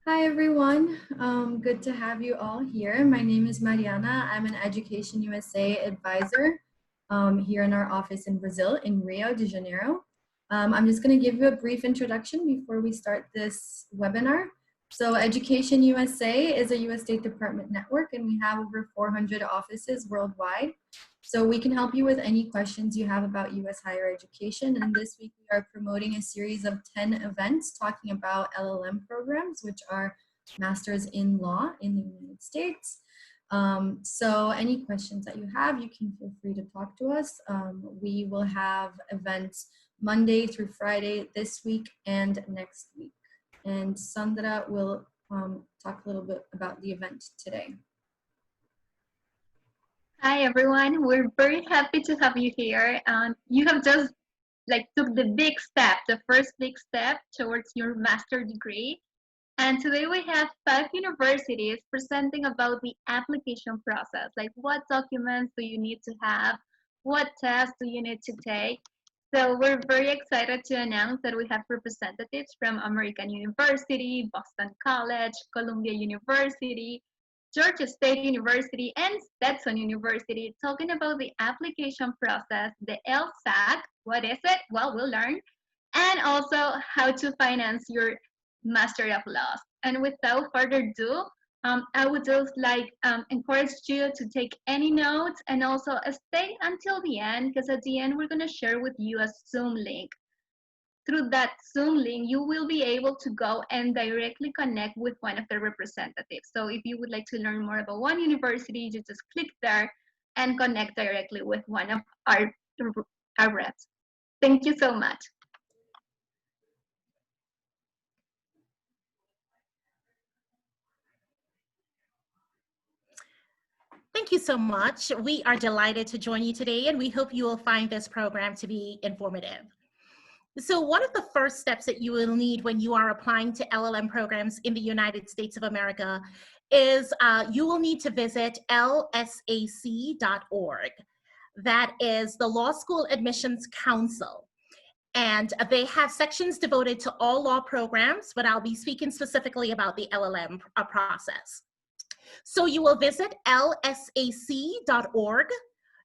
Hi everyone, good to have you all here. My name is Mariana. I'm an Education USA advisor here in our office in Brazil, in Rio de Janeiro. I'm just going to give you a brief introduction before we start this webinar. So Education USA is a US State Department network, and we have over 400 offices worldwide. So we can help you with any questions you have about US higher education. And this week we are promoting a series of 10 events talking about LLM programs, which are Masters in Law in the United States. So any questions that you have, you can feel free to talk to us. We will have events Monday through Friday this week and next week. And Sandra will talk a little bit about the event today. Hi everyone, we're very happy to have you here. You have just took the big step, the first big step towards your master degree. And today we have 5 universities presenting about the application process, like what documents do you need to have, what tests do you need to take. So we're very excited to announce that we have representatives from American University, Boston College, Columbia University, Georgia State University, and Stetson University talking about the application process, the LSAC, what is it? Well, we'll learn, and also how to finance your Master of Laws. And without further ado, I would just encourage you to take any notes and also stay until the end, because at the end we're going to share with you a Zoom link. Through that Zoom link, you will be able to go and directly connect with one of the representatives. So if you would like to learn more about one university, you just click there and connect directly with one of our reps. Thank you so much. Thank you so much. We are delighted to join you today, and we hope you will find this program to be informative. So one of the first steps that you will need when you are applying to LLM programs in the United States of America is you will need to visit LSAC.org. That is the Law School Admissions Council. And they have sections devoted to all law programs, but I'll be speaking specifically about the LLM process. So you will visit lsac.org.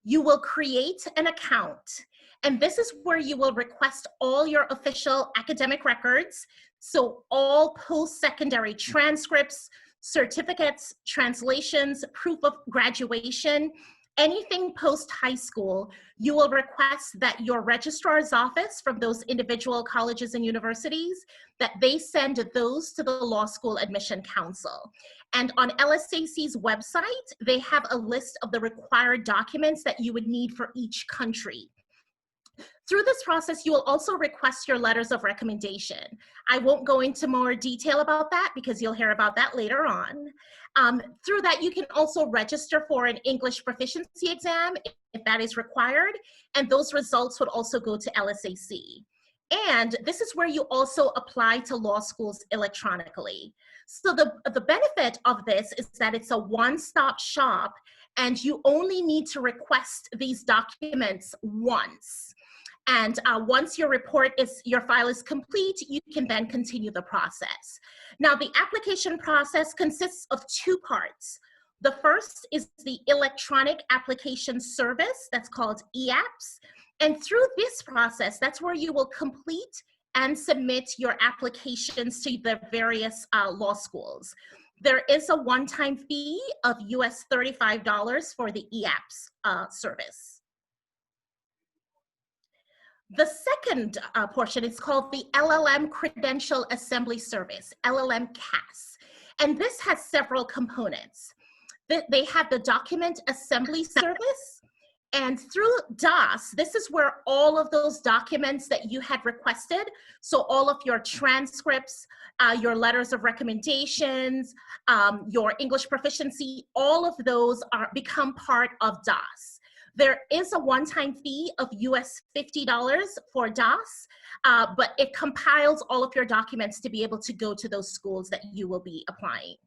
You will create an account. And this is where you will request all your official academic records. So all post-secondary transcripts, certificates, translations, proof of graduation, anything post-high school, you will request that your registrar's office from those individual colleges and universities, that they send those to the Law School Admission Council. And on LSAC's website, they have a list of the required documents that you would need for each country. Through this process, you will also request your letters of recommendation. I won't go into more detail about that because you'll hear about that later on. Through that, you can also register for an English proficiency exam if that is required, and those results would also go to LSAC. And this is where you also apply to law schools electronically. So the benefit of this is that it's a one-stop shop, and you only need to request these documents once. And once your file is complete, you can then continue the process. Now, the application process consists of 2 parts. The first is the electronic application service, that's called EAPS. And through this process, that's where you will complete and submit your applications to the various law schools. There is a one-time fee of US $35 for the EAPS service. The second portion is called the LLM Credential Assembly Service, LLM CAS. And this has several components. They have the Document Assembly Service. And through DAS, this is where all of those documents that you had requested, so all of your transcripts, your letters of recommendations, your English proficiency, all of those become part of DAS. There is a one-time fee of US $50 for DAS, but it compiles all of your documents to be able to go to those schools that you will be applying.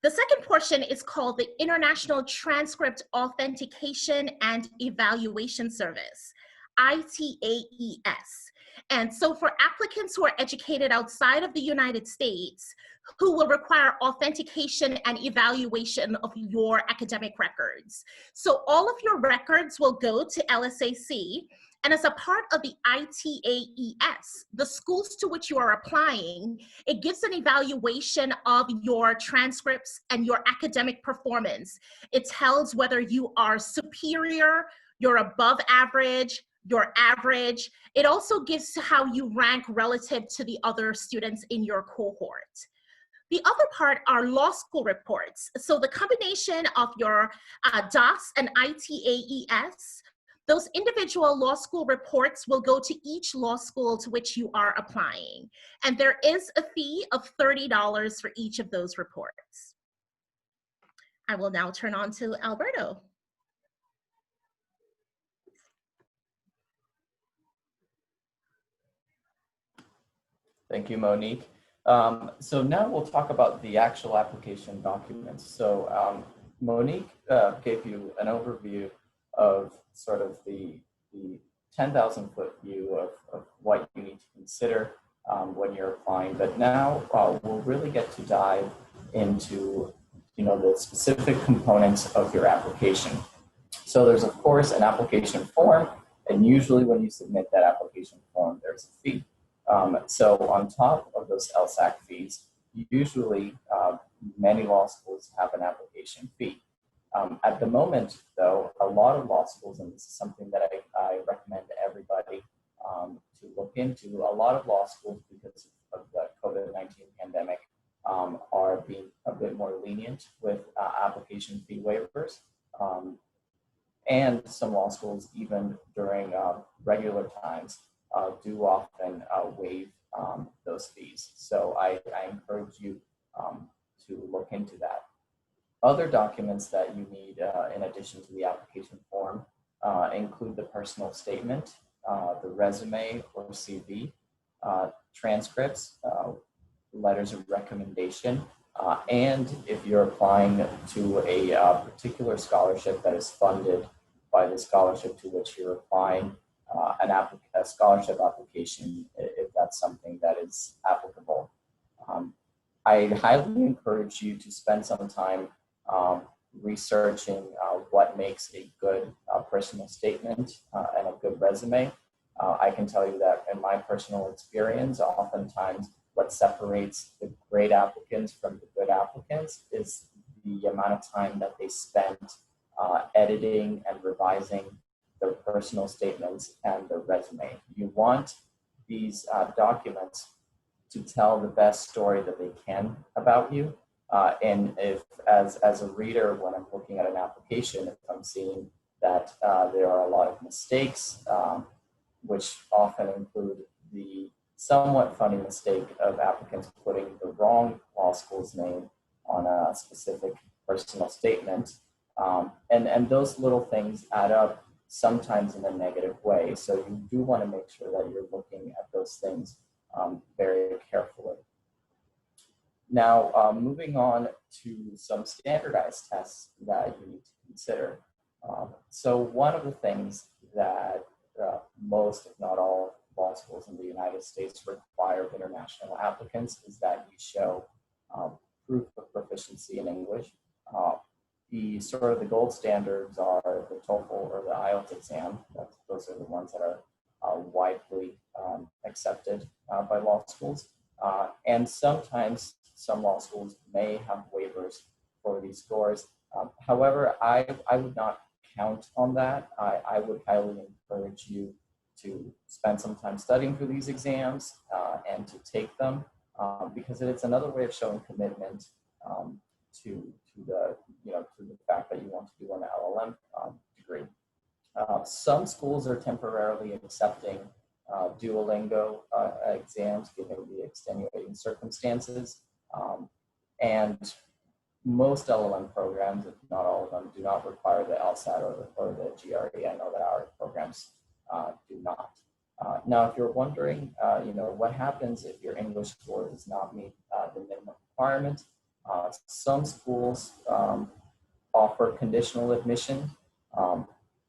The second portion is called the International Transcript Authentication and Evaluation Service, ITAES. And so for applicants who are educated outside of the United States, who will require authentication and evaluation of your academic records. So all of your records will go to LSAC, and as a part of the ITAES, the schools to which you are applying, it gives an evaluation of your transcripts and your academic performance. It tells whether you are superior, you're above average, you're average. It also gives how you rank relative to the other students in your cohort. The other part are law school reports. So the combination of your DOS and ITAES, those individual law school reports will go to each law school to which you are applying. And there is a fee of $30 for each of those reports. I will now turn on to Alberto. Thank you, Monique. So now we'll talk about the actual application documents. So Monique gave you an overview of sort of the 10,000-foot view of what you need to consider when you're applying. But now we'll really get to dive into the specific components of your application. So there's of course an application form, and usually when you submit that application form, there's a fee. So on top of those LSAC fees, usually many law schools have an application fee. At the moment, though, a lot of law schools, and this is something that I recommend to everybody to look into, a lot of law schools, because of the COVID-19 pandemic, are being a bit more lenient with application fee waivers. And some law schools, even during regular times, do often waive those fees. So I encourage you to look into that. Other documents that you need in addition to the application form include the personal statement, the resume or CV, transcripts, letters of recommendation, and if you're applying to a particular scholarship that is funded by the scholarship to which you're applying, a scholarship application, if that's something that is applicable. I highly encourage you to spend some time researching what makes a good personal statement and a good resume. I can tell you that in my personal experience, oftentimes what separates the great applicants from the good applicants is the amount of time that they spend editing and revising their personal statements and their resume. You want these documents to tell the best story that they can about you. And if, as a reader, when I'm looking at an application, if I'm seeing that there are a lot of mistakes, which often include the somewhat funny mistake of applicants putting the wrong law school's name on a specific personal statement, and those little things add up sometimes in a negative way. So you do want to make sure that you're looking at those things very carefully. Now, moving on to some standardized tests that you need to consider. So one of the things that most, if not all, law schools in the United States require of international applicants is that you show proof of proficiency in English. The sort of the gold standards are the TOEFL or the IELTS exam. Those are the ones that are widely accepted by law schools. And sometimes some law schools may have waivers for these scores. However, I would not count on that. I would highly encourage you to spend some time studying for these exams and to take them because it's another way of showing commitment to the fact that you want to do an LLM degree. Some schools are temporarily accepting Duolingo exams given the extenuating circumstances, and most LLM programs, if not all of them, do not require the LSAT or the GRE. I know that our programs do not. Now, if you're wondering, what happens if your English score does not meet the minimum requirement, some schools offer conditional admission.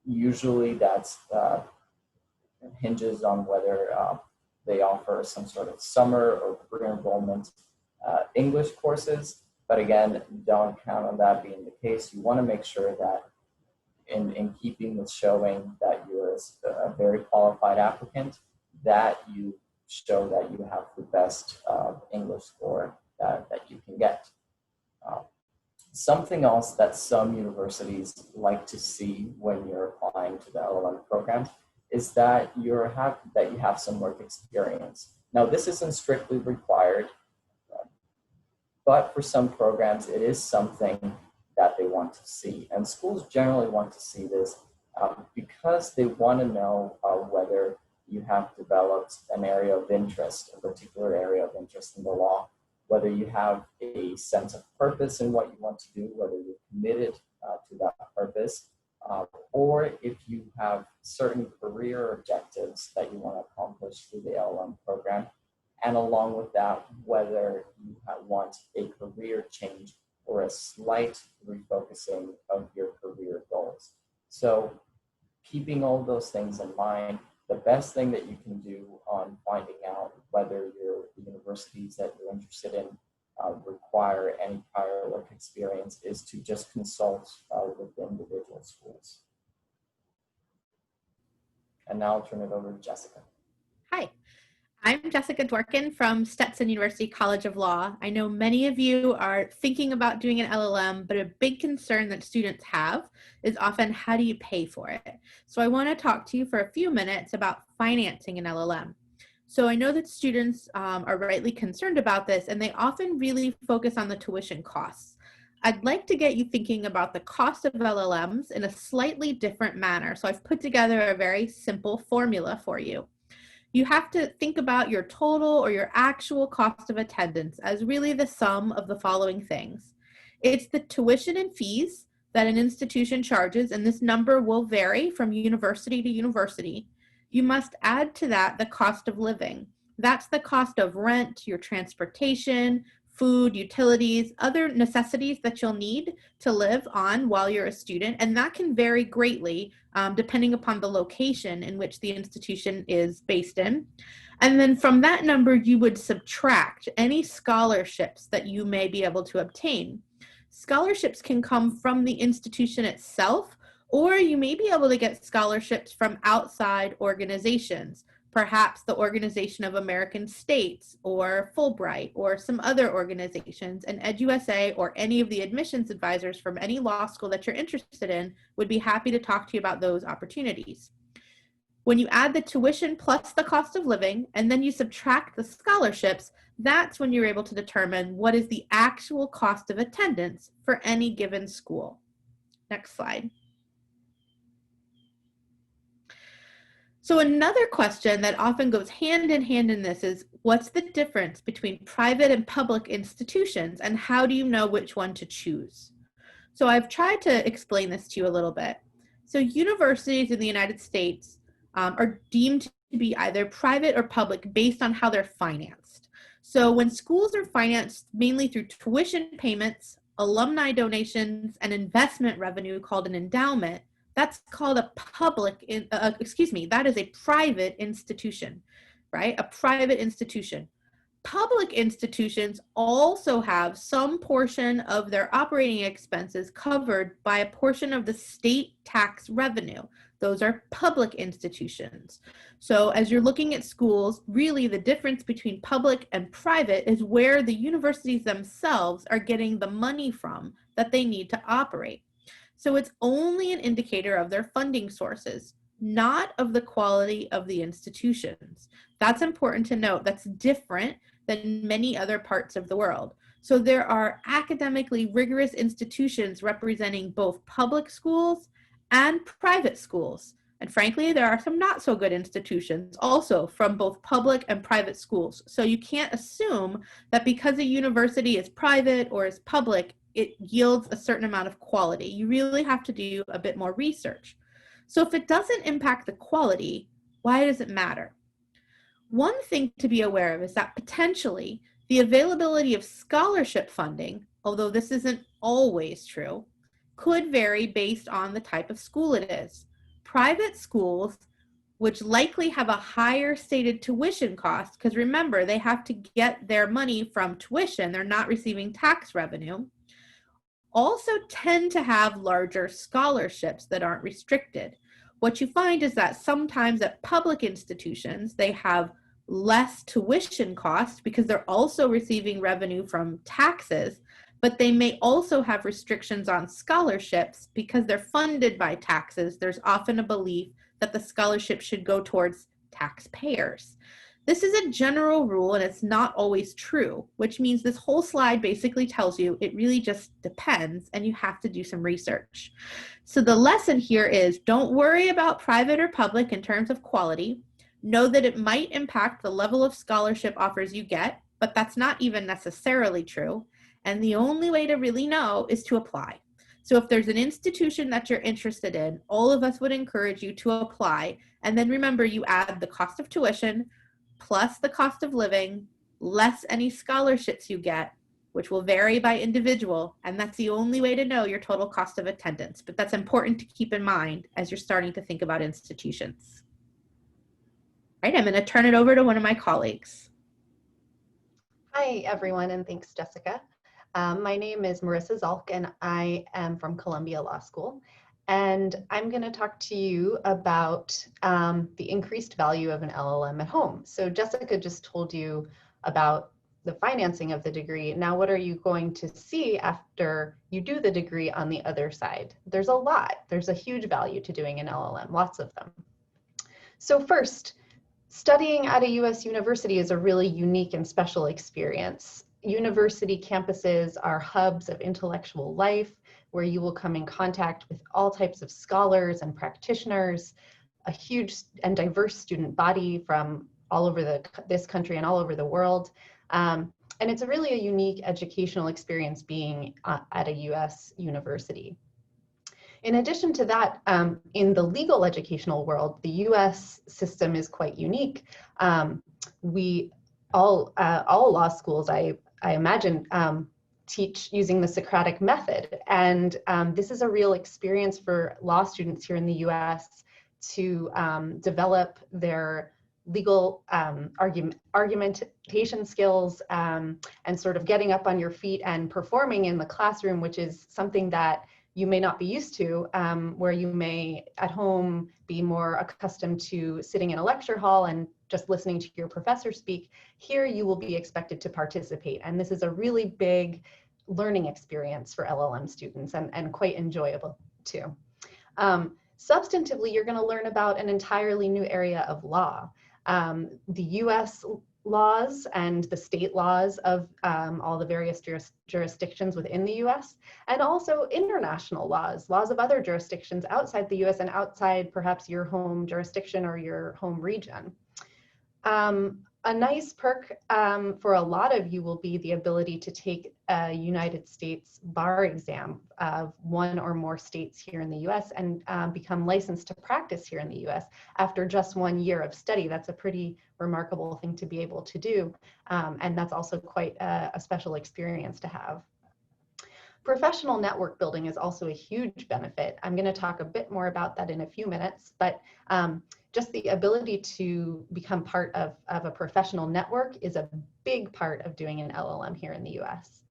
Usually that's hinges on whether they offer some sort of summer or pre-enrollment English courses. But again, don't count on that being the case. You want to make sure that in keeping with showing that you're a very qualified applicant, that you show that you have the best English score that you can get. Something else that some universities like to see when you're applying to the LLM program is that you have some work experience. Now, this isn't strictly required, but for some programs, it is something that they want to see. And schools generally want to see this because they want to know whether you have developed an area of interest, a particular area of interest in the law, whether you have a sense of purpose in what you want to do, whether you're committed to that purpose, or if you have certain career objectives that you want to accomplish through the LLM program. And along with that, whether you want a career change or a slight refocusing of your career goals. So keeping all those things in mind, the best thing that you can do on finding out whether the universities that you're interested in require any prior work experience is to just consult with the individual schools. And now I'll turn it over to Jessica. Hi, I'm Jessica Dworkin from Stetson University College of Law. I know many of you are thinking about doing an LLM, but a big concern that students have is often how do you pay for it? So I want to talk to you for a few minutes about financing an LLM. So I know that students are rightly concerned about this, and they often really focus on the tuition costs. I'd like to get you thinking about the cost of LLMs in a slightly different manner. So I've put together a very simple formula for you. You have to think about your total or your actual cost of attendance as really the sum of the following things. It's the tuition and fees that an institution charges, and this number will vary from university to university. You must add to that the cost of living. That's the cost of rent, your transportation, food, utilities, other necessities that you'll need to live on while you're a student, and that can vary greatly depending upon the location in which the institution is based in. And then from that number, you would subtract any scholarships that you may be able to obtain. Scholarships can come from the institution itself, or you may be able to get scholarships from outside organizations, perhaps the Organization of American States or Fulbright or some other organizations, and EducationUSA or any of the admissions advisors from any law school that you're interested in would be happy to talk to you about those opportunities. When you add the tuition plus the cost of living, and then you subtract the scholarships, that's when you're able to determine what is the actual cost of attendance for any given school. Next slide. So another question that often goes hand in hand in this is, what's the difference between private and public institutions, and how do you know which one to choose? So I've tried to explain this to you a little bit. So universities in the United States are deemed to be either private or public based on how they're financed. So when schools are financed mainly through tuition payments, alumni donations, and investment revenue called an endowment, that's called a that is a private institution, right? A private institution. Public institutions also have some portion of their operating expenses covered by a portion of the state tax revenue. Those are public institutions. So as you're looking at schools, really the difference between public and private is where the universities themselves are getting the money from that they need to operate. So it's only an indicator of their funding sources, not of the quality of the institutions. That's important to note. That's different than many other parts of the world. So there are academically rigorous institutions representing both public schools and private schools. And frankly, there are some not so good institutions also from both public and private schools. So you can't assume that because a university is private or is public, it yields a certain amount of quality. You really have to do a bit more research. So if it doesn't impact the quality, why does it matter? One thing to be aware of is that potentially the availability of scholarship funding, although this isn't always true, could vary based on the type of school it is. Private schools which likely have a higher stated tuition cost, because remember, they have to get their money from tuition. They're not receiving tax revenue. Also tend to have larger scholarships that aren't restricted. What you find is that sometimes at public institutions, they have less tuition costs because they're also receiving revenue from taxes, but they may also have restrictions on scholarships because they're funded by taxes. There's often a belief that the scholarship should go towards taxpayers. This is a general rule and it's not always true, which means this whole slide basically tells you it really just depends and you have to do some research. So the lesson here is don't worry about private or public in terms of quality. Know that it might impact the level of scholarship offers you get, but that's not even necessarily true. And the only way to really know is to apply. So if there's an institution that you're interested in, all of us would encourage you to apply. And then remember, you add the cost of tuition plus the cost of living, less any scholarships you get, which will vary by individual. And that's the only way to know your total cost of attendance. But that's important to keep in mind as you're starting to think about institutions. All right, I'm going to turn it over to one of my colleagues. Hi, everyone, and thanks, Jessica. My name is Marissa Zalk, and I am from Columbia Law School. And I'm going to talk to you about the increased value of an LLM at home. So Jessica just told you about the financing of the degree. Now, what are you going to see after you do the degree on the other side? There's a lot. There's a huge value to doing an LLM, lots of them. So first, studying at a US university is a really unique and special experience. University campuses are hubs of intellectual life where you will come in contact with all types of scholars and practitioners, a huge and diverse student body from all over this country and all over the world. And it's really a unique educational experience being at a US university. In addition to that, in the legal educational world, the US system is quite unique. All law schools, I imagine, teach using the Socratic method. And this is a real experience for law students here in the US to develop their legal argumentation skills and sort of getting up on your feet and performing in the classroom, which is something that you may not be used to, where you may at home be more accustomed to sitting in a lecture hall and just listening to your professor speak. Here you will be expected to participate. And this is a really big learning experience for LLM students and quite enjoyable too. Substantively, you're gonna learn about an entirely new area of law. The US laws and the state laws of all the various jurisdictions within the US, and also international laws of other jurisdictions outside the US and outside perhaps your home jurisdiction or your home region. A nice perk for a lot of you will be the ability to take a United States bar exam of one or more states here in the US and become licensed to practice here in the US after just 1 year of study. That's a pretty remarkable thing to be able to do. And that's also quite a special experience to have. Professional network building is also a huge benefit. I'm going to talk a bit more about that in a few minutes, but just the ability to become part of a professional network is a big part of doing an LLM here in the US.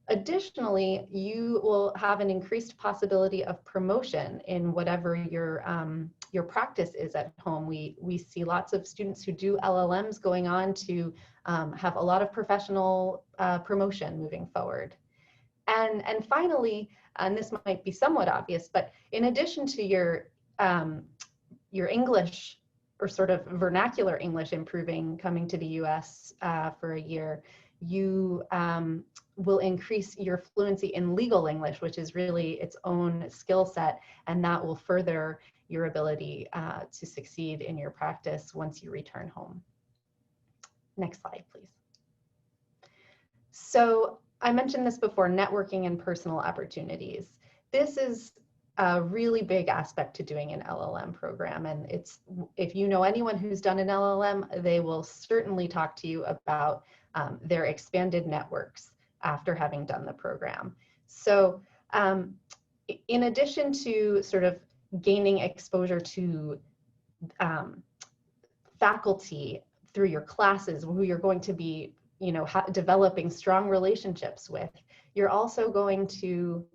Additionally, you will have an increased possibility of promotion in whatever your practice is at home. We see lots of students who do LLMs going on to have a lot of professional promotion moving forward. And finally, and this might be somewhat obvious, but in addition to your English or sort of vernacular English improving coming to the US for a year, you will increase your fluency in legal English, which is really its own skill set, and that will further your ability to succeed in your practice once you return home. Next slide, please. So I mentioned this before, networking and personal opportunities. This is a really big aspect to doing an LLM program. And if you know anyone who's done an LLM, they will certainly talk to you about their expanded networks after having done the program. So in addition to sort of gaining exposure to faculty through your classes who you're going to be, developing strong relationships with. You're also going to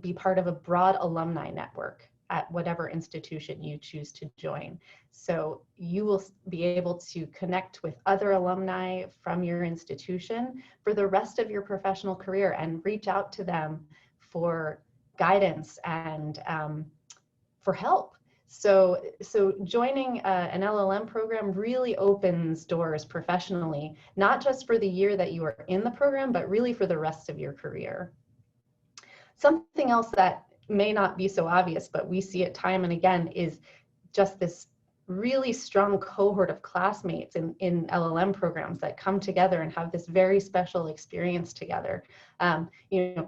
be part of a broad alumni network at whatever institution you choose to join. So you will be able to connect with other alumni from your institution for the rest of your professional career and reach out to them for guidance and for help. So joining an LLM program really opens doors professionally, not just for the year that you are in the program, but really for the rest of your career. Something else that may not be so obvious, but we see it time and again, is just this really strong cohort of classmates in LLM programs that come together and have this very special experience together.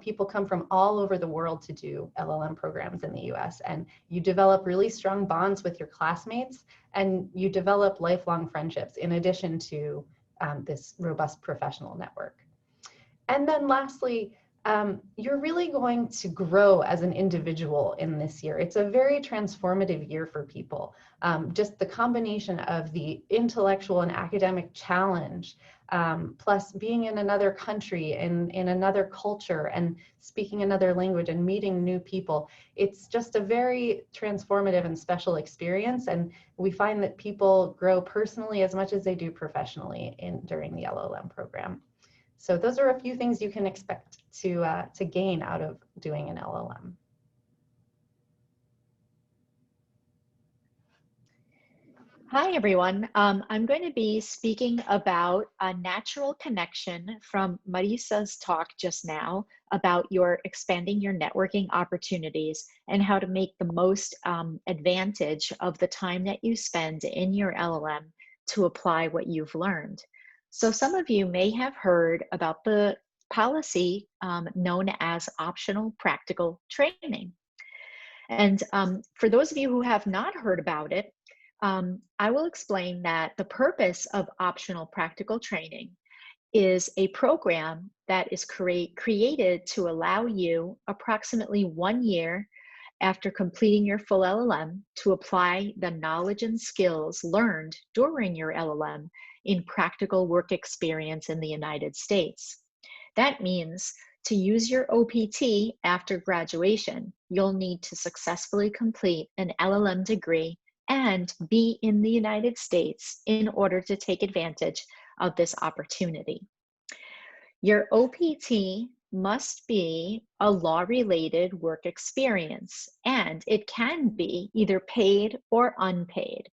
People come from all over the world to do LLM programs in the US, and you develop really strong bonds with your classmates, and you develop lifelong friendships in addition to this robust professional network. And then lastly, you're really going to grow as an individual in this year. It's a very transformative year for people. Just the combination of the intellectual and academic challenge, plus being in another country, in another culture, and speaking another language and meeting new people. It's just a very transformative and special experience. And we find that people grow personally as much as they do professionally during the LLM program. So those are a few things you can expect to gain out of doing an LLM. Hi, everyone. I'm going to be speaking about a natural connection from Marisa's talk just now about expanding your networking opportunities and how to make the most advantage of the time that you spend in your LLM to apply what you've learned. So some of you may have heard about the policy known as optional practical training. And for those of you who have not heard about it, I will explain that the purpose of optional practical training is a program that is created to allow you approximately 1 year after completing your full LLM to apply the knowledge and skills learned during your LLM in practical work experience in the United States. That means to use your OPT after graduation, you'll need to successfully complete an LLM degree and be in the United States in order to take advantage of this opportunity. Your OPT must be a law-related work experience, and it can be either paid or unpaid.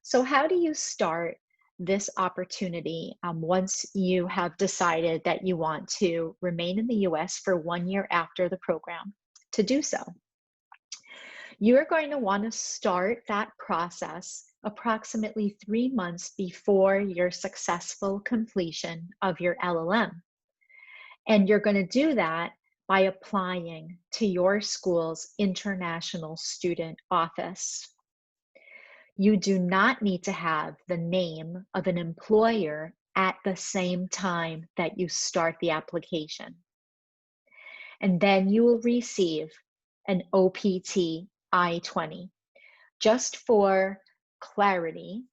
So how do you start this opportunity once you have decided that you want to remain in the US for 1 year after the program to do so? You're going to want to start that process approximately 3 months before your successful completion of your LLM. And you're going to do that by applying to your school's International Student Office. You do not need to have the name of an employer at the same time that you start the application. And then you will receive an OPT I-20. Just for clarity,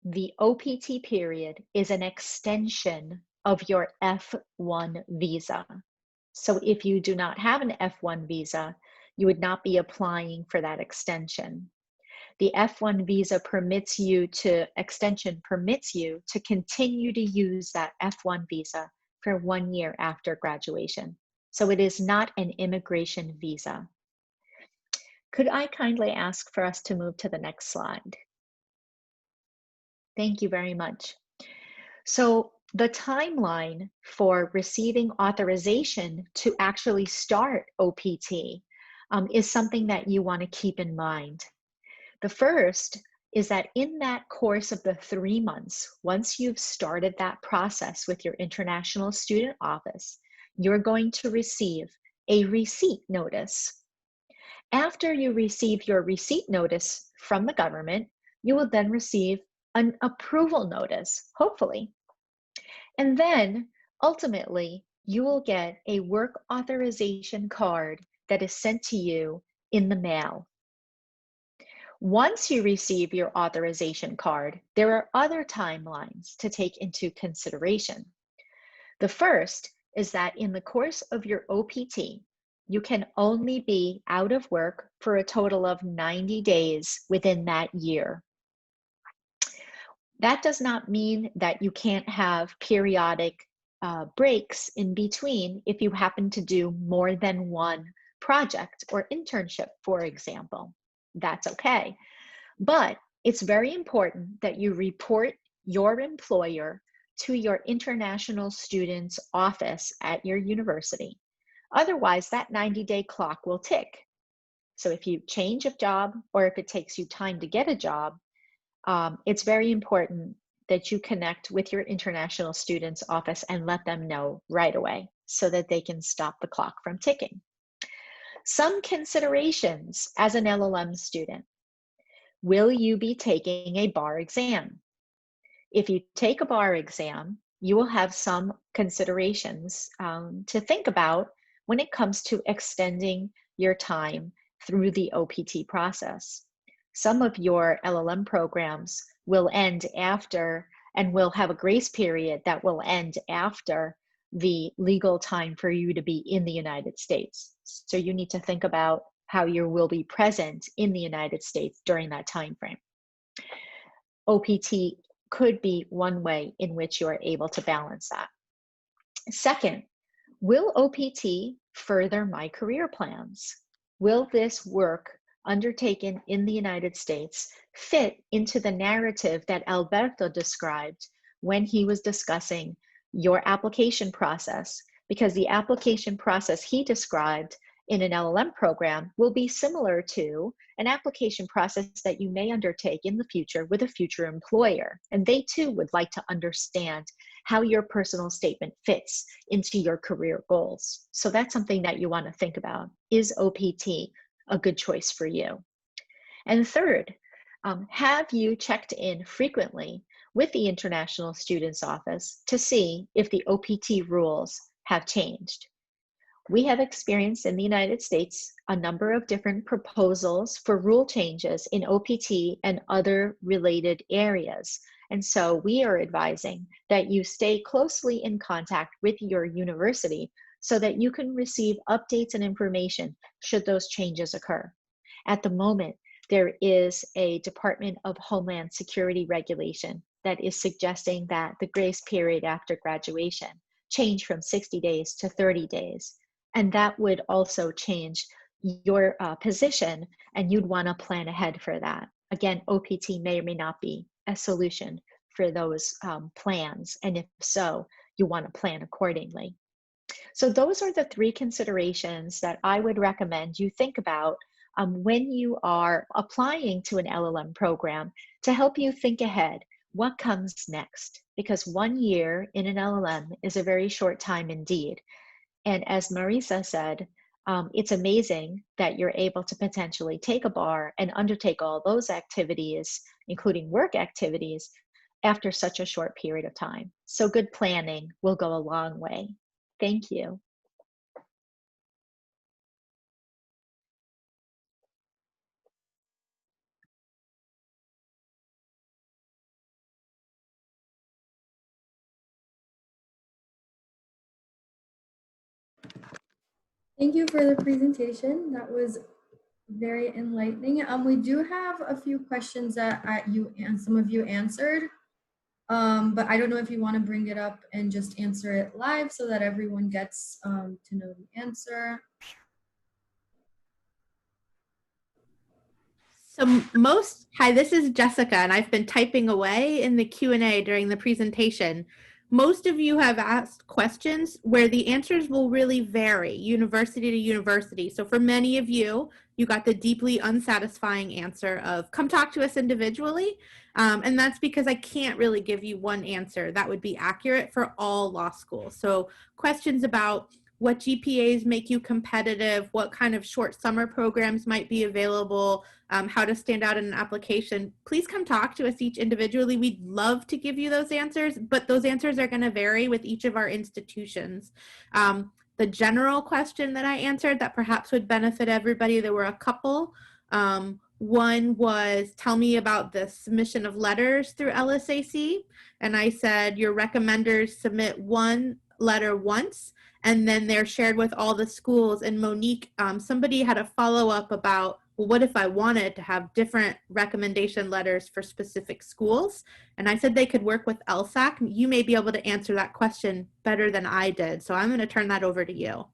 the OPT period is an extension of your F1 visa. So if you do not have an F1 visa, you would not be applying for that extension. The F1 visa extension permits you to continue to use that F1 visa for 1 year after graduation. So it is not an immigration visa. Could I kindly ask for us to move to the next slide? Thank you very much. So the timeline for receiving authorization to actually start OPT is something that you want to keep in mind. The first is that in that course of the 3 months, once you've started that process with your International Student Office, you're going to receive a receipt notice. After you receive your receipt notice from the government, you will then receive an approval notice, hopefully. And then ultimately, you will get a work authorization card that is sent to you in the mail. Once you receive your authorization card, there are other timelines to take into consideration. The first is that in the course of your OPT, you can only be out of work for a total of 90 days within that year. That does not mean that you can't have periodic breaks in between if you happen to do more than one project or internship, for example. That's okay. But it's very important that you report your employer to your international students office at your university. Otherwise, that 90-day clock will tick. So if you change of job or if it takes you time to get a job, it's very important that you connect with your international students office and let them know right away so that they can stop the clock from ticking. Some considerations as an LLM student. Will you be taking a bar exam? If you take a bar exam, you will have some considerations to think about when it comes to extending your time through the OPT process. Some of your LLM programs will end after and will have a grace period that will end after the legal time for you to be in the United States. So you need to think about how you will be present in the United States during that time frame. OPT could be one way in which you are able to balance that. Second, will OPT further my career plans? Will this work undertaken in the United States fit into the narrative that Alberto described when he was discussing your application process? Because the application process he described in an LLM program will be similar to an application process that you may undertake in the future with a future employer. And they too would like to understand how your personal statement fits into your career goals. So that's something that you want to think about. Is OPT a good choice for you? And third, have you checked in frequently with the International Students Office to see if the OPT rules have changed? We have experienced in the United States a number of different proposals for rule changes in OPT and other related areas. And so we are advising that you stay closely in contact with your university so that you can receive updates and information should those changes occur. At the moment, there is a Department of Homeland Security regulation that is suggesting that the grace period after graduation change from 60 days to 30 days. And that would also change your position, and you'd want to plan ahead for that. Again, OPT may or may not be a solution for those plans. And if so, you want to plan accordingly. So those are the three considerations that I would recommend you think about when you are applying to an LLM program to help you think ahead. What comes next? Because 1 year in an LLM is a very short time indeed. And as Marisa said, it's amazing that you're able to potentially take a bar and undertake all those activities, including work activities, after such a short period of time. So good planning will go a long way. Thank you. Thank you for the presentation. That was very enlightening. We do have a few questions that you and some of you answered, but I don't know if you want to bring it up and just answer it live so that everyone gets to know the answer. So hi, this is Jessica, and I've been typing away in the Q&A during the presentation. Most of you have asked questions where the answers will really vary university to university. So for many of you, you got the deeply unsatisfying answer of come talk to us individually. And that's because I can't really give you one answer that would be accurate for all law schools. So questions about what GPAs make you competitive, what kind of short summer programs might be available, how to stand out in an application, please come talk to us each individually. We'd love to give you those answers, but those answers are going to vary with each of our institutions. The general question that I answered that perhaps would benefit everybody, there were a couple, One was, tell me about the submission of letters through LSAC. And I said, your recommenders submit one letter once, and then they're shared with all the schools. And Monique, somebody had a follow-up about, well, what if I wanted to have different recommendation letters for specific schools? And I said they could work with LSAC. You may be able to answer that question better than I did. So I'm going to turn that over to you.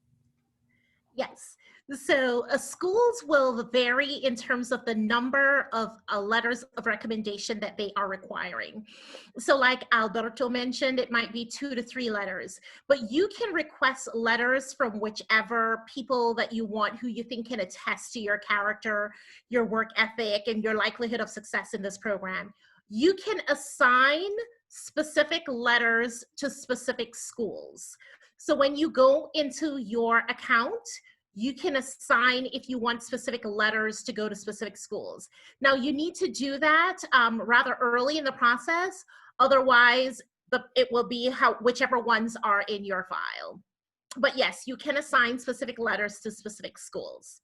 Yes. So schools will vary in terms of the number of letters of recommendation that they are requiring. So like Alberto mentioned, it might be 2 to 3 letters, but you can request letters from whichever people that you want who you think can attest to your character, your work ethic, and your likelihood of success in this program. You can assign specific letters to specific schools. So when you go into your account, you can assign if you want specific letters to go to specific schools. Now you need to do that rather early in the process. Otherwise, it will be whichever ones are in your file. But yes, you can assign specific letters to specific schools.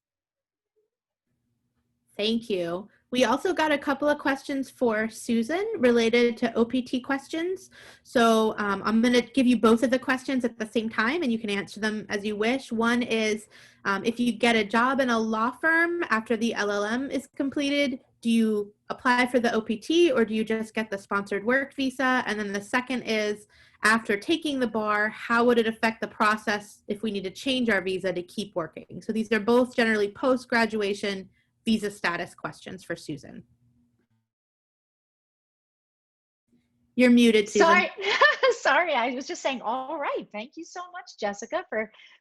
Thank you. We also got a couple of questions for Susan related to OPT questions. So I'm going to give you both of the questions at the same time, and you can answer them as you wish. One is, if you get a job in a law firm after the LLM is completed, do you apply for the OPT or do you just get the sponsored work visa? And then the second is, after taking the bar, how would it affect the process if we need to change our visa to keep working? So these are both generally post-graduation visa status questions for Susan. You're muted, Susan. Sorry, sorry. I was just saying, all right. Thank you so much, Jessica,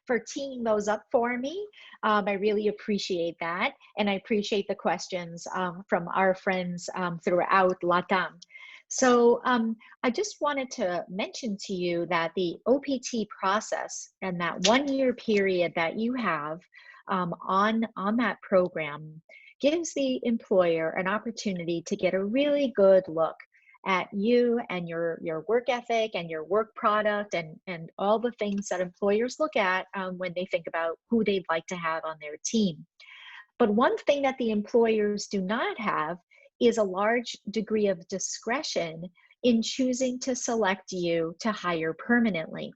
for teeing those up for me. I really appreciate that. And I appreciate the questions from our friends throughout LATAM. So I just wanted to mention to you that the OPT process and that 1-year period that you have on that program gives the employer an opportunity to get a really good look at you and your work ethic and your work product and all the things that employers look at when they think about who they'd like to have on their team. But one thing that the employers do not have is a large degree of discretion in choosing to select you to hire permanently.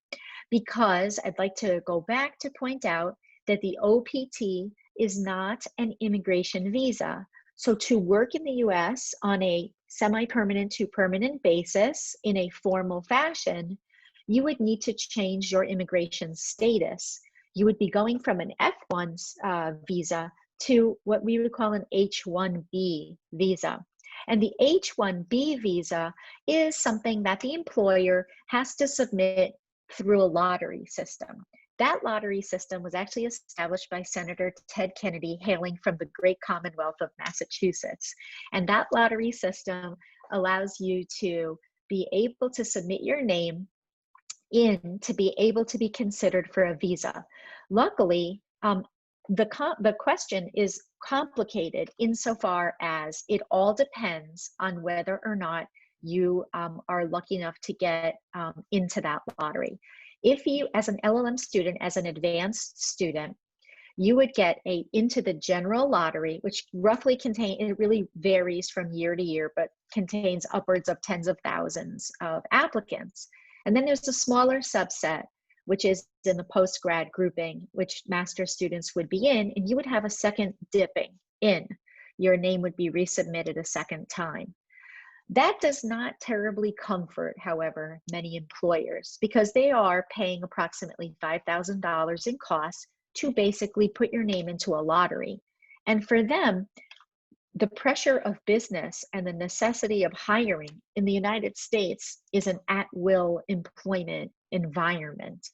Because I'd like to go back to point out that the OPT is not an immigration visa. So to work in the US on a semi-permanent to permanent basis in a formal fashion, you would need to change your immigration status. You would be going from an F1 visa to what we would call an H-1B visa. And the H-1B visa is something that the employer has to submit through a lottery system. That lottery system was actually established by Senator Ted Kennedy, hailing from the great Commonwealth of Massachusetts. And that lottery system allows you to be able to submit your name in to be able to be considered for a visa. Luckily, the question is complicated insofar as it all depends on whether or not you are lucky enough to get into that lottery. If you, as an LLM student, as an advanced student, you would get into the general lottery, which roughly it really varies from year to year, but contains upwards of tens of thousands of applicants. And then there's a smaller subset, which is in the post-grad grouping, which master students would be in, and you would have a second dipping in. Your name would be resubmitted a second time. That does not terribly comfort, however, many employers because they are paying approximately $5,000 in costs to basically put your name into a lottery. And for them, the pressure of business and the necessity of hiring in the United States is an at-will employment environment.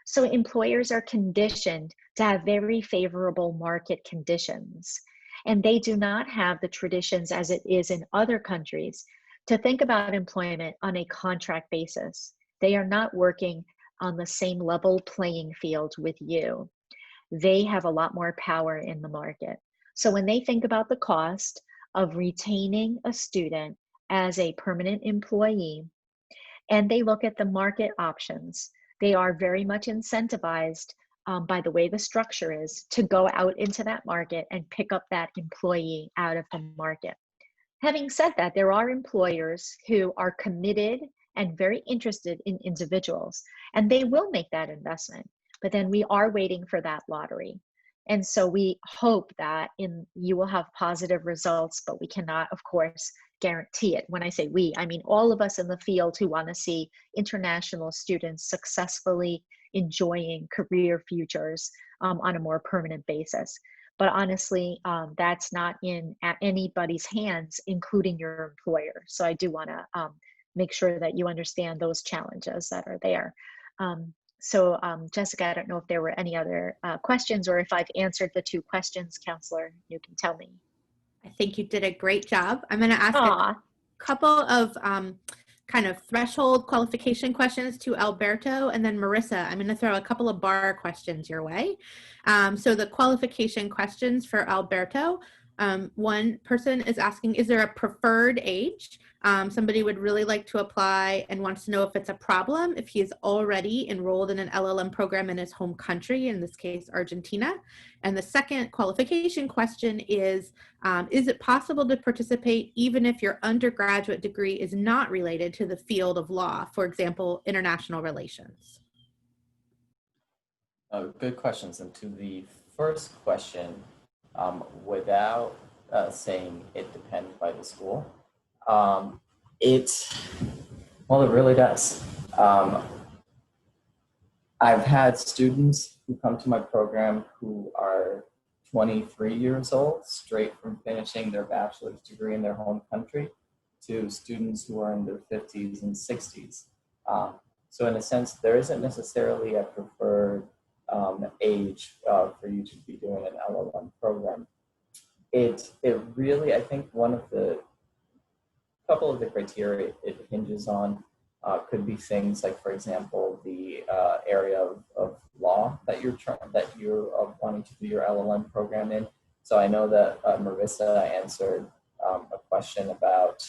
So employers are conditioned to have very favorable market conditions. And they do not have the traditions as it is in other countries to think about employment on a contract basis. They are not working on the same level playing field with you. They have a lot more power in the market. So when they think about the cost of retaining a student as a permanent employee, and they look at the market options, they are very much incentivized by the way the structure is, to go out into that market and pick up that employee out of the market. Having said that, there are employers who are committed and very interested in individuals, and they will make that investment. But then we are waiting for that lottery. And so we hope that you will have positive results, but we cannot, of course, guarantee it. When I say we, I mean all of us in the field who want to see international students successfully enjoying career futures on a more permanent basis. But honestly, that's not in anybody's hands, including your employer. So I do want to make sure that you understand those challenges that are there. So Jessica, I don't know if there were any other questions, or if I've answered the two questions, Counselor, you can tell me. I think you did a great job. I'm going to ask a couple of kind of threshold qualification questions to Alberto, and then Marissa, I'm going to throw a couple of bar questions your way. So the qualification questions for Alberto, one person is asking, is there a preferred age? Somebody would really like to apply and wants to know if it's a problem if he is already enrolled in an LLM program in his home country, in this case, Argentina. And the second qualification question is it possible to participate even if your undergraduate degree is not related to the field of law, for example, international relations? Good questions. And to the first question, without saying it depends by the school, it really does. I've had students who come to my program who are 23 years old, straight from finishing their bachelor's degree in their home country, to students who are in their 50s and 60s. So in a sense, there isn't necessarily a preferred age for you to be doing an LLM program. It really, I think couple of the criteria it hinges on could be things like, for example, the area of law that you're wanting to do your LLM program in. So I know that Marissa answered a question about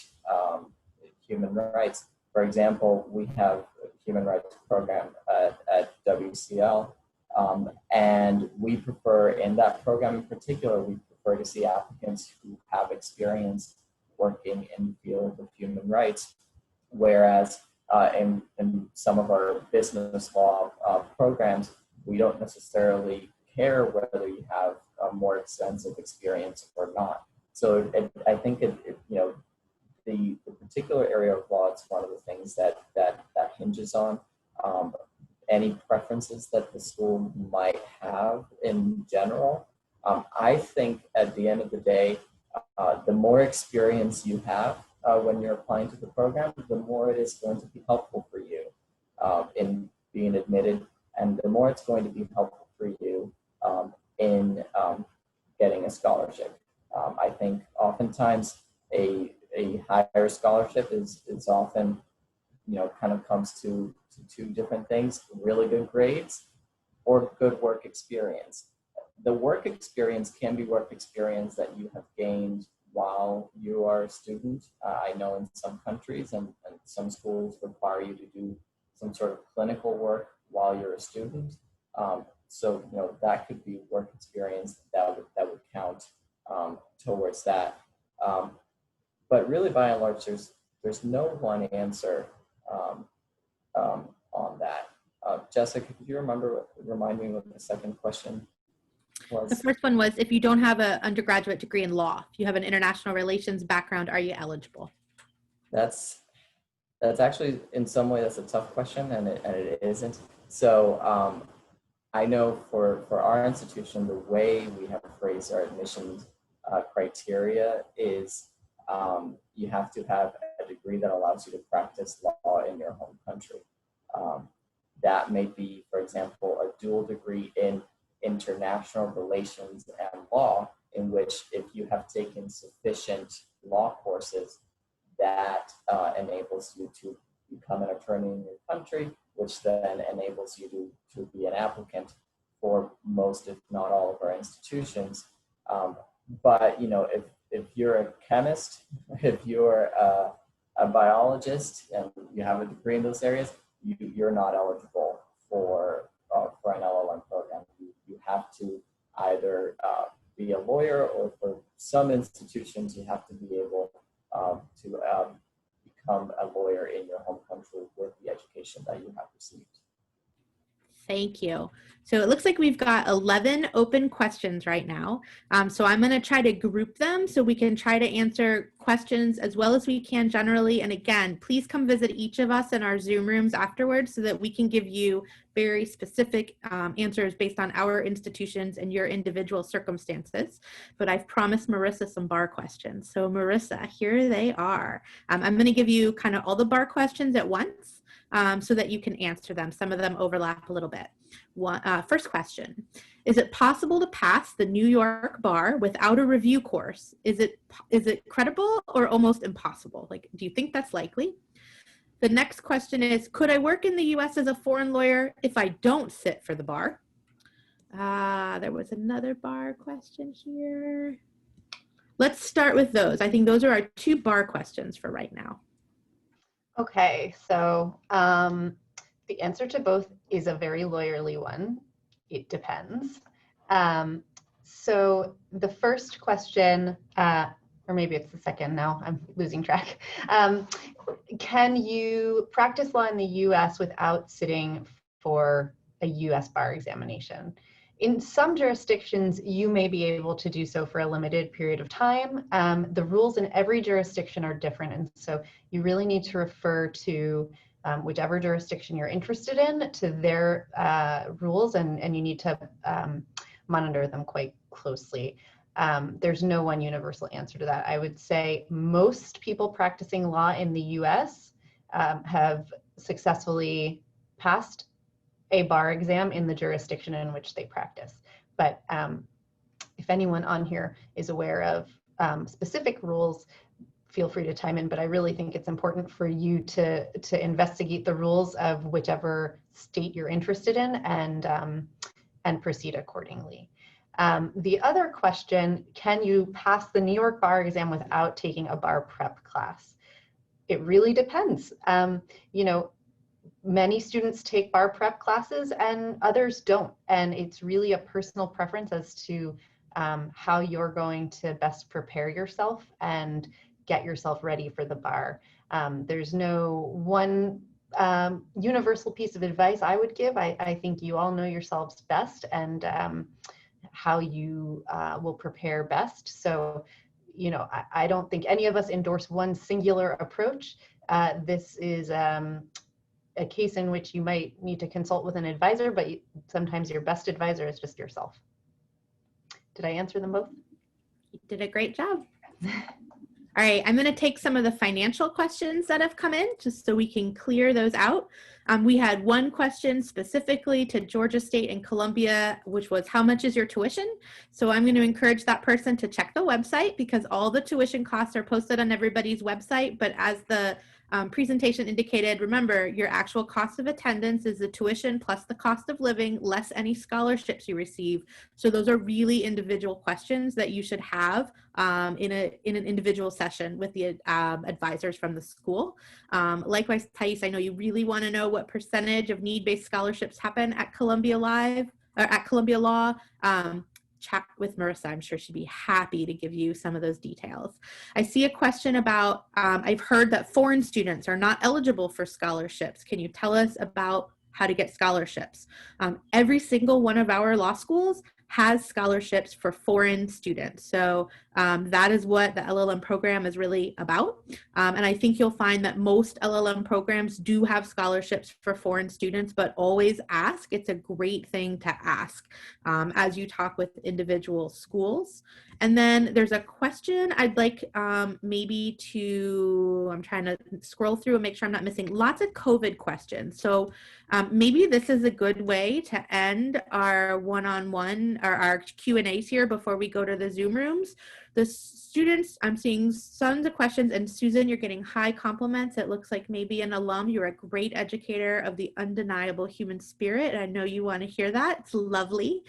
human rights. For example, we have a human rights program at WCL, and we prefer, in that program in particular, we prefer to see applicants who have experience working in the field of human rights, whereas in some of our business law programs, we don't necessarily care whether you have a more extensive experience or not. So I think the particular area of law, it's one of the things that hinges on any preferences that the school might have in general. I think at the end of the day, the more experience you have when you're applying to the program, the more it is going to be helpful for you in being admitted, and the more it's going to be helpful for you in getting a scholarship. I think oftentimes a higher scholarship is often, kind of comes to two different things: really good grades or good work experience. The work experience can be work experience that you have gained while you are a student. I know in some countries and some schools require you to do some sort of clinical work while you're a student. So that could be work experience that would count towards that. But really, by and large, there's no one answer on that. Jessica, could you remind me what the second question was? The first one was, if you don't have an undergraduate degree in law, if you have an international relations background, are you eligible? That's actually, in some way, that's a tough question, and it isn't. So I know for our institution, the way we have phrased our admissions criteria is you have to have a degree that allows you to practice law in your home country. That may be, for example, a dual degree in international relations and law, in which if you have taken sufficient law courses, that enables you to become an attorney in your country, which then enables you to be an applicant for most, if not all, of our institutions. But if you're a chemist, if you're a biologist, and you have a degree in those areas, you're not eligible for an LLM program. have to either be a lawyer, or for some institutions, you have to be able to become a lawyer in your home country with the education that you have received. Thank you. So it looks like we've got 11 open questions right now. So I'm going to try to group them so we can try to answer questions as well as we can generally. And again, please come visit each of us in our Zoom rooms afterwards so that we can give you very specific answers based on our institutions and your individual circumstances. But I've promised Marissa some bar questions. So Marissa, here they are. I'm going to give you kind of all the bar questions at once. So that you can answer them. Some of them overlap a little bit. First question, is it possible to pass the New York bar without a review course? Is it credible or almost impossible? Like, do you think that's likely? The next question is, could I work in the US as a foreign lawyer if I don't sit for the bar? There was another bar question here. Let's start with those. I think those are our 2 bar questions for right now. Okay, so the answer to both is a very lawyerly one. It depends. So the first question, or maybe it's the second now, I'm losing track. Can you practice law in the US without sitting for a US bar examination? In some jurisdictions, you may be able to do so for a limited period of time. The rules in every jurisdiction are different, and so you really need to refer to whichever jurisdiction you're interested in, to their rules, and you need to monitor them quite closely. There's no one universal answer to that. I would say most people practicing law in the US have successfully passed a bar exam in the jurisdiction in which they practice. But if anyone on here is aware of specific rules, feel free to chime in, but I really think it's important for you to investigate the rules of whichever state you're interested in and proceed accordingly. The other question, can you pass the New York bar exam without taking a bar prep class? It really depends. You know, many students take bar prep classes and others don't. And it's really a personal preference as to how you're going to best prepare yourself and get yourself ready for the bar. There's no one universal piece of advice I would give. I think you all know yourselves best and how you will prepare best. So, you know, I don't think any of us endorse one singular approach. This is a case in which you might need to consult with an advisor, but sometimes your best advisor is just yourself. Did I answer them both? You did a great job. All right, I'm going to take some of the financial questions that have come in just so we can clear those out. We had one question specifically to Georgia State and Columbia, which was, how much is your tuition? So I'm going to encourage that person to check the website because all the tuition costs are posted on everybody's website. But as the presentation indicated, remember, your actual cost of attendance is the tuition plus the cost of living, less any scholarships you receive. So those are really individual questions that you should have in an individual session with the advisors from the school. Likewise, Thais, I know you really want to know what percentage of need-based scholarships happen at Columbia Live or at Columbia Law. Chat with Marissa. I'm sure she'd be happy to give you some of those details. I see a question about, I've heard that foreign students are not eligible for scholarships. Can you tell us about how to get scholarships? Every single one of our law schools has scholarships for foreign students. So that is what the LLM program is really about. And I think you'll find that most LLM programs do have scholarships for foreign students, but always ask. It's a great thing to ask as you talk with individual schools. And then there's a question I'd like maybe to, I'm trying to scroll through and make sure I'm not missing lots of COVID questions. So maybe this is a good way to end our one-on-one or our Q&As here before we go to the Zoom rooms. The students, I'm seeing tons of questions, and Susan, you're getting high compliments. It looks like maybe an alum. You're a great educator of the undeniable human spirit, and I know you want to hear that. It's lovely.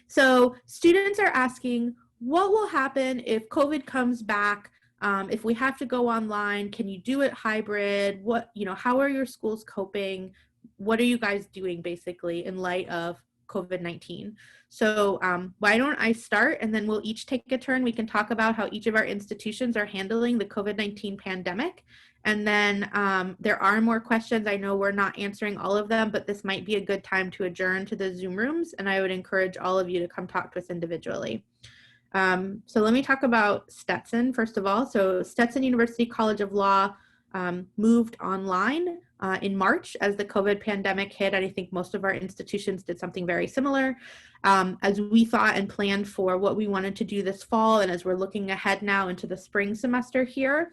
So students are asking, what will happen if COVID comes back? If we have to go online, can you do it hybrid? What, you know, how are your schools coping? What are you guys doing basically in light of COVID-19. So why don't I start, and then we'll each take a turn. We can talk about how each of our institutions are handling the COVID-19 pandemic. And then there are more questions. I know we're not answering all of them, but this might be a good time to adjourn to the Zoom rooms. And I would encourage all of you to come talk to us individually. So let me talk about Stetson, first of all. So Stetson University College of Law moved online in March as the COVID pandemic hit, and I think most of our institutions did something very similar. As we thought and planned for what we wanted to do this fall, and as we're looking ahead now into the spring semester here,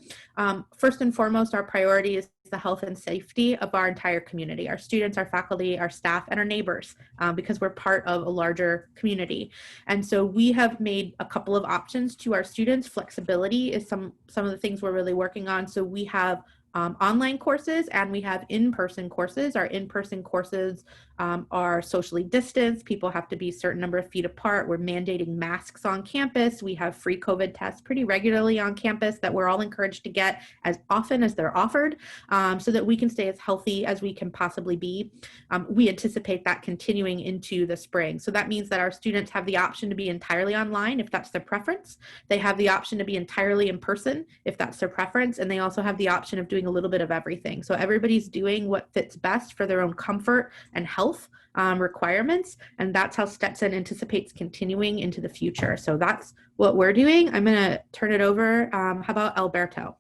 first and foremost, our priority is the health and safety of our entire community, our students, our faculty, our staff, and our neighbors, because we're part of a larger community. And so we have made a couple of options to our students. Flexibility is some of the things we're really working on. So we have online courses and we have in-person courses. Our in-person courses are socially distanced. People have to be a certain number of feet apart. We're mandating masks on campus. We have free COVID tests pretty regularly on campus that we're all encouraged to get as often as they're offered, so that we can stay as healthy as we can possibly be. We anticipate that continuing into the spring. So that means that our students have the option to be entirely online if that's their preference. They have the option to be entirely in person if that's their preference. And they also have the option of doing a little bit of everything. So everybody's doing what fits best for their own comfort and health requirements. And that's how Stetson anticipates continuing into the future. So that's what we're doing. I'm going to turn it over. How about Alberto?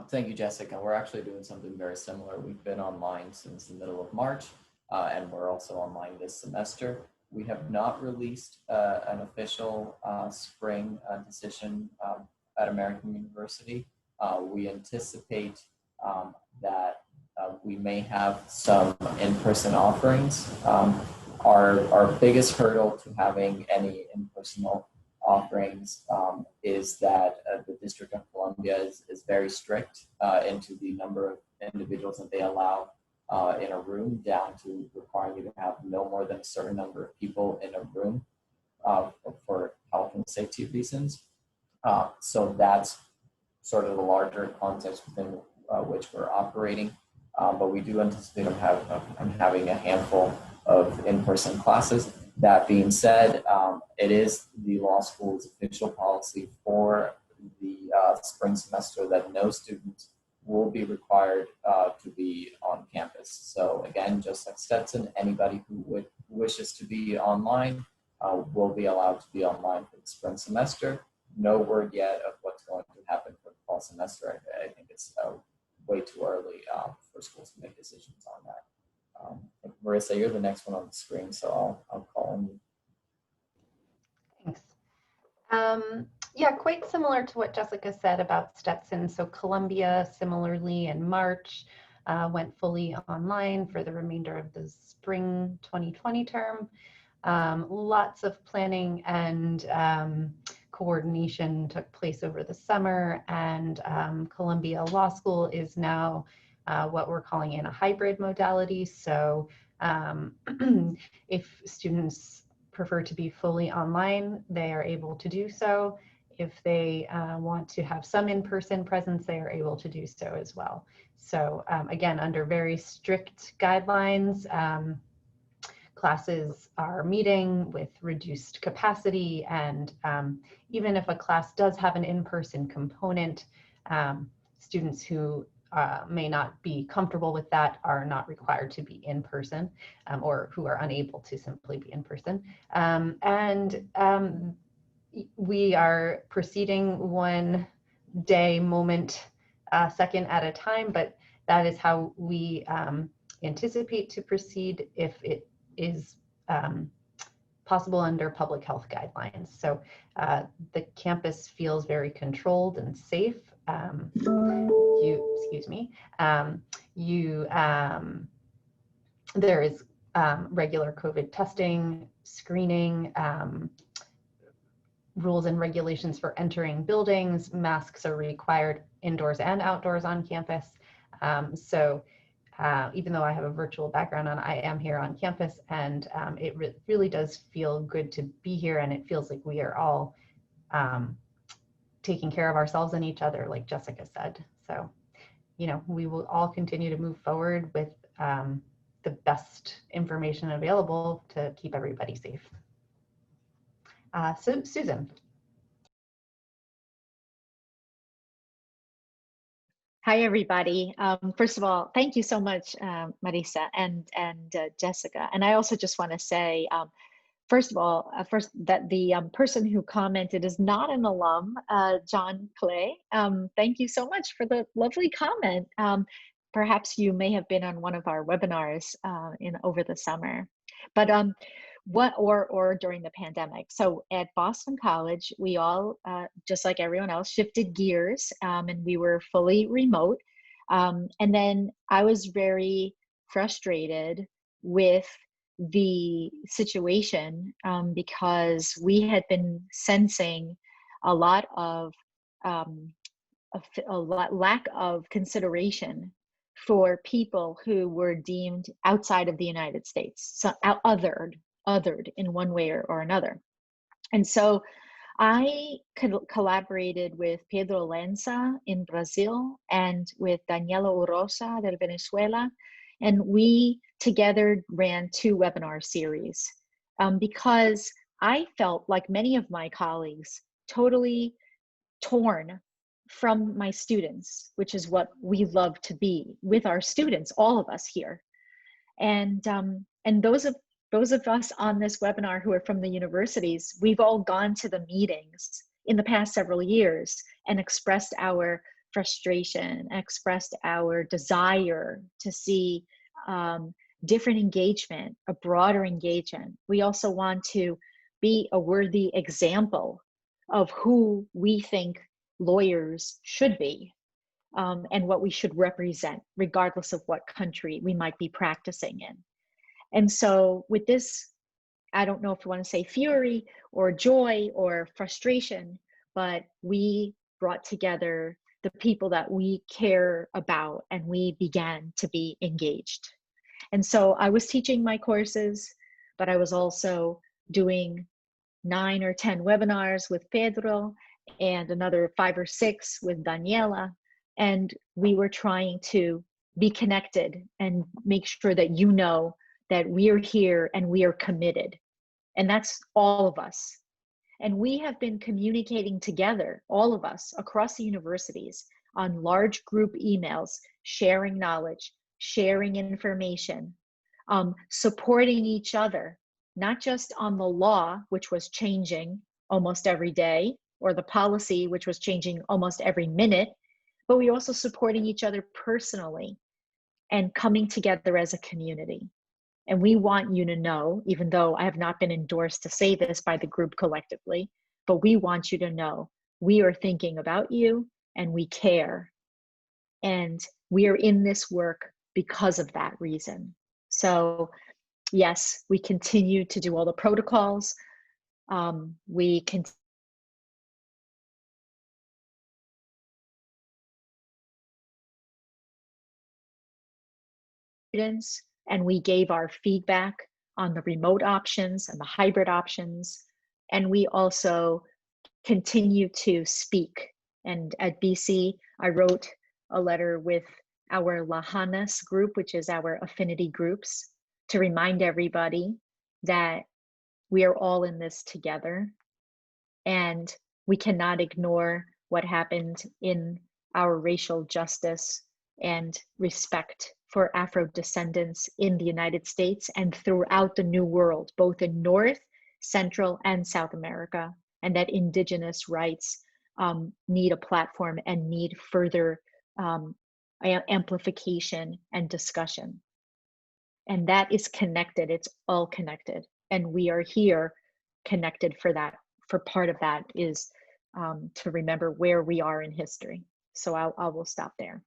Thank you, Jessica. We're actually doing something very similar. We've been online since the middle of March, and we're also online this semester. We have not released an official spring decision at American University. We anticipate that we may have some in-person offerings. Our biggest hurdle to having any in-person offerings is that the District of Columbia is very strict into the number of individuals that they allow in a room, down to requiring you to have no more than a certain number of people in a room for health and safety reasons. So that's sort of the larger context within which we're operating. But we do anticipate having a handful of in-person classes. That being said, it is the law school's official policy for the spring semester that no student will be required to be on campus. So again, just like Stetson, anybody who wishes to be online will be allowed to be online for the spring semester. No word yet of what's going to happen for the fall semester. I think it's way too early for schools to make decisions on that. Marissa, you're the next one on the screen, so I'll call on you. Thanks. Yeah, quite similar to what Jessica said about Stetson. So Columbia, similarly in March, went fully online for the remainder of the spring 2020 term. Lots of planning and coordination took place over the summer, and Columbia Law School is now what we're calling in a hybrid modality. So if students prefer to be fully online, they are able to do so. If they want to have some in-person presence, they are able to do so as well. So again, under very strict guidelines, classes are meeting with reduced capacity, and even if a class does have an in-person component, students who may not be comfortable with that are not required to be in person, or who are unable to simply be in person. We are proceeding one day, moment, second at a time, but that is how we anticipate to proceed if it is possible under public health guidelines. So the campus feels very controlled and safe. There is regular COVID testing, screening, rules and regulations for entering buildings. Masks are required indoors and outdoors on campus. So even though I have a virtual background, I am here on campus, and it really does feel good to be here, and it feels like we are all taking care of ourselves and each other, like Jessica said. So, you know, we will all continue to move forward with the best information available to keep everybody safe. So Susan. Hi, everybody. First of all, thank you so much, Marisa and Jessica. And I also just want to say, first of all, that the person who commented is not an alum, John Clay. Thank you so much for the lovely comment. Perhaps you may have been on one of our webinars over the summer, but or during the pandemic. So at Boston College, we all, just like everyone else, shifted gears, and we were fully remote. And then I was very frustrated with the situation because we had been sensing a lot of lack of consideration for people who were deemed outside of the United States, so othered in one way or another. And so I collaborated with Pedro Lenza in Brazil and with Daniela Urosa del Venezuela, and we together ran 2 webinar series because I felt, like many of my colleagues, totally torn from my students, which is what we love to be with our students, all of us here. And those of us on this webinar who are from the universities, we've all gone to the meetings in the past several years and expressed our frustration, expressed our desire to see different engagement, a broader engagement. We also want to be a worthy example of who we think lawyers should be and what we should represent, regardless of what country we might be practicing in. And so with this, I don't know if you want to say fury or joy or frustration, but we brought together the people that we care about and we began to be engaged. And so I was teaching my courses, but I was also doing 9 or 10 webinars with Pedro and another 5 or 6 with Daniela. And we were trying to be connected and make sure that you know that we are here and we are committed. And that's all of us. And we have been communicating together, all of us across the universities, on large group emails, sharing knowledge, sharing information, supporting each other, not just on the law, which was changing almost every day, or the policy, which was changing almost every minute, but we also supporting each other personally and coming together as a community. And we want you to know, even though I have not been endorsed to say this by the group collectively, but we want you to know we are thinking about you and we care. And we are in this work because of that reason. So yes, we continue to do all the protocols. We continue students, and we gave our feedback on the remote options and the hybrid options. And we also continue to speak. And at BC, I wrote a letter with our Lahanas group, which is our affinity groups, to remind everybody that we are all in this together. And we cannot ignore what happened in our racial justice and respect for Afro-descendants in the United States and throughout the New World, both in North, Central, and South America, and that Indigenous rights need a platform and need further amplification and discussion. And that is connected, it's all connected. And we are here connected for that, for part of that is to remember where we are in history. So I will stop there.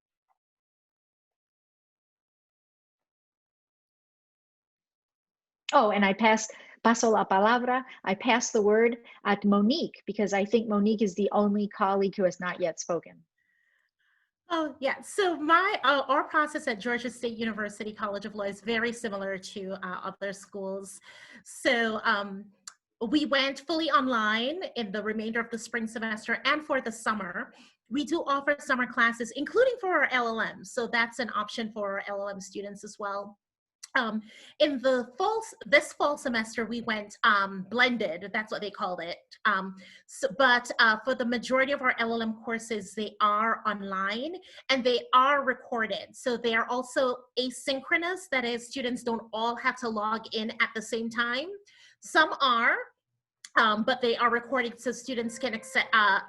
Oh, and I paso la palabra, I pass the word at Monique, because I think Monique is the only colleague who has not yet spoken. Oh, yeah. So our process at Georgia State University College of Law is very similar to other schools. So we went fully online in the remainder of the spring semester and for the summer. We do offer summer classes, including for our LLM. So that's an option for our LLM students as well. In the this fall semester, we went blended. That's what they called it. But for the majority of our LLM courses, they are online and they are recorded. So they are also asynchronous. That is, students don't all have to log in at the same time. Some are, but they are recorded so students can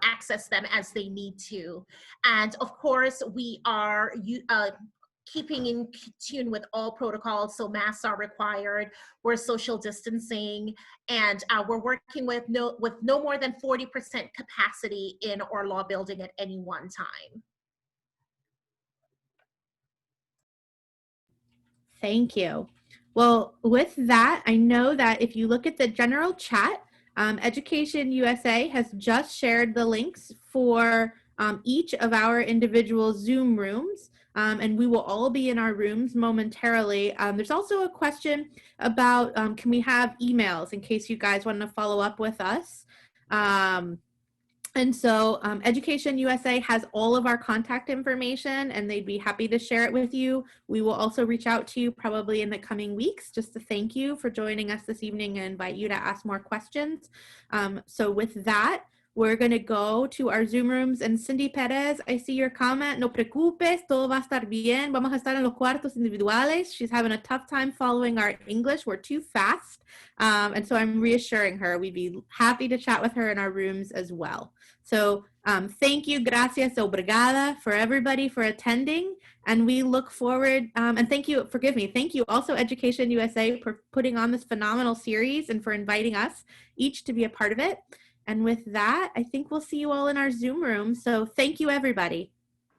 access them as they need to. And of course, we are keeping in tune with all protocols, so masks are required, we're social distancing, and we're working with no more than 40% capacity in our law building at any one time. Thank you. Well, with that, I know that if you look at the general chat, Education USA has just shared the links for each of our individual Zoom rooms. And we will all be in our rooms momentarily. There's also a question about can we have emails in case you guys want to follow up with us. And so Education USA has all of our contact information and they'd be happy to share it with you. We will also reach out to you probably in the coming weeks just to thank you for joining us this evening and invite you to ask more questions. So with that, we're going to go to our Zoom rooms. And Cindy Perez, I see your comment. No preocupes, todo va a estar bien. Vamos a estar en los cuartos individuales. She's having a tough time following our English. We're too fast. And so I'm reassuring her we'd be happy to chat with her in our rooms as well. So thank you, gracias, obrigada, for everybody for attending. And we look forward, and thank you, forgive me, thank you also Education USA for putting on this phenomenal series and for inviting us each to be a part of it. And with that, I think we'll see you all in our Zoom room. So thank you, everybody.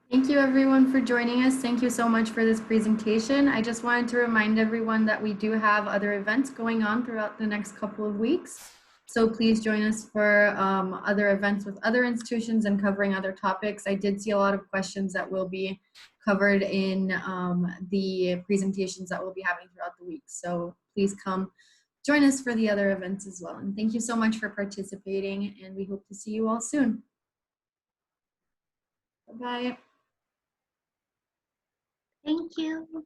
Thank you everyone for joining us. Thank you so much for this presentation. I just wanted to remind everyone that we do have other events going on throughout the next couple of weeks. So please join us for other events with other institutions and covering other topics. I did see a lot of questions that will be covered in the presentations that we'll be having throughout the week. So please come join us for the other events as well. And thank you so much for participating, and we hope to see you all soon. Bye-bye. Thank you.